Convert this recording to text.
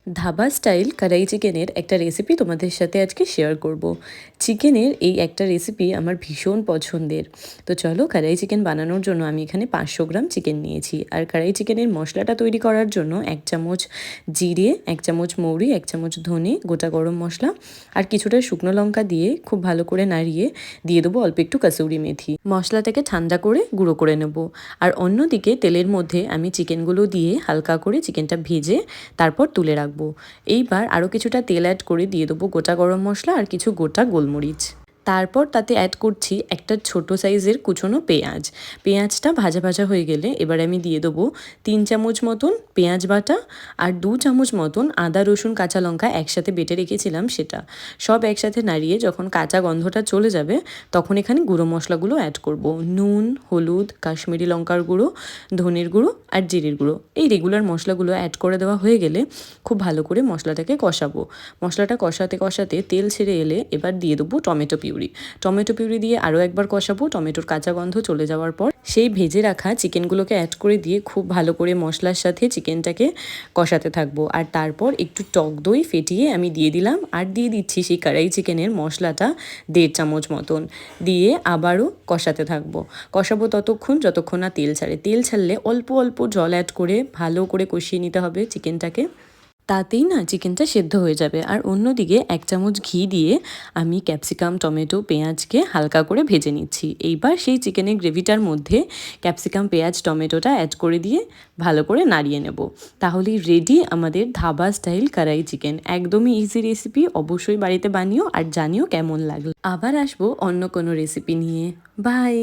Dhaba style কড়াই চিকেনের একটা রেসিপি তোমাদের সাথে আজকে শেয়ার করব। চিকেনের এই একটা রেসিপি আমার ভীষণ পছন্দের। তো চলো, কড়াই চিকেন বানানোর জন্য আমি এখানে 500 গ্রাম চিকেন নিয়েছি। আর কড়াই চিকেনের মশলাটা তৈরি করার জন্য 1 চামচ জিরে, 1 চামচ মৌরি, 1 চামচ ধনে, গোটা গরম মশলা আর কিছুটা শুকনো লঙ্কা দিয়ে খুব ভালো করে নাড়িয়ে দিয়ে দেবো অল্প একটু কাসুরি মেথি। মশলাটাকে ঠান্ডা করে গুঁড়ো করে নেব। আর অন্যদিকে তেলের মধ্যে আমি চিকেনগুলো দিয়ে হালকা করে চিকেনটা ভেজে তারপর তুলে রাখবো। এইবার আরও কিছুটা তেল অ্যাড করে দিয়ে দেবো গোটা গরম মশলা আর কিছু গোটা গোলমরিচ। তারপর তাতে অ্যাড করছি একটা ছোট সাইজের কুচনো পেঁয়াজ। পেঁয়াজটা ভাজা ভাজা হয়ে গেলে এবার আমি দিয়ে দেবো 3 চামচ মতন পেঁয়াজ বাটা আর 2 চামচ মতন আদা রসুন কাঁচা লঙ্কা একসাথে বেটে রেখেছিলাম সেটা। সব একসাথে নাড়িয়ে যখন কাঁচা গন্ধটা চলে যাবে তখন এখানে গুঁড়ো মশলাগুলো অ্যাড করব। নুন, হলুদ, কাশ্মীরি লঙ্কার গুঁড়ো, ধনের গুঁড়ো আর জিরের গুঁড়ো। এই রেগুলার মশলাগুলো অ্যাড করে দেওয়া হয়ে গেলে খুব ভালো করে মশলাটাকে কষাবো। মশলাটা কষাতে কষাতে তেল ছেড়ে এলে এবার দিয়ে দেবো টমেটো পিউরি। টমেটো পিউরি দিয়ে আরও একবার কষাবো। টমেটোর কাঁচা গন্ধ চলে যাওয়ার পর সেই ভেজে রাখা চিকেনগুলোকে অ্যাড করে দিয়ে খুব ভালো করে মশলার সাথে চিকেনটাকে কষাতে থাকবো। আর তারপর একটু টক দই ফেটিয়ে আমি দিয়ে দিলাম আর দিয়ে দিচ্ছি সেই কড়াই চিকেনের মশলাটা 1.5 চামচ মতন দিয়ে আবারও কষাতে থাকবো। কষাবো ততক্ষণ যতক্ষণ না তেল ছাড়ে। তেল ছাড়লে অল্প অল্প জল অ্যাড করে ভালো করে কষিয়ে নিতে হবে চিকেনটাকে। তাতেই না চিকেনটা সেদ্ধ হয়ে যাবে। আর অন্যদিকে 1 চামচ ঘি দিয়ে আমি ক্যাপসিকাম, টমেটো, পেঁয়াজকে হালকা করে ভেজে নিচ্ছি। এইবার সেই চিকেনের গ্রেভিটার মধ্যে ক্যাপসিকাম, পেঁয়াজ, টমেটোটা অ্যাড করে দিয়ে ভালো করে নাড়িয়ে নেব। তাহলেই রেডি আমাদের ধাবা স্টাইল কড়াই চিকেন। একদমই ইজি রেসিপি, অবশ্যই বাড়িতে বানিও আর জানিও কেমন লাগলো। আবার আসবো অন্য কোনো রেসিপি নিয়ে। বাই।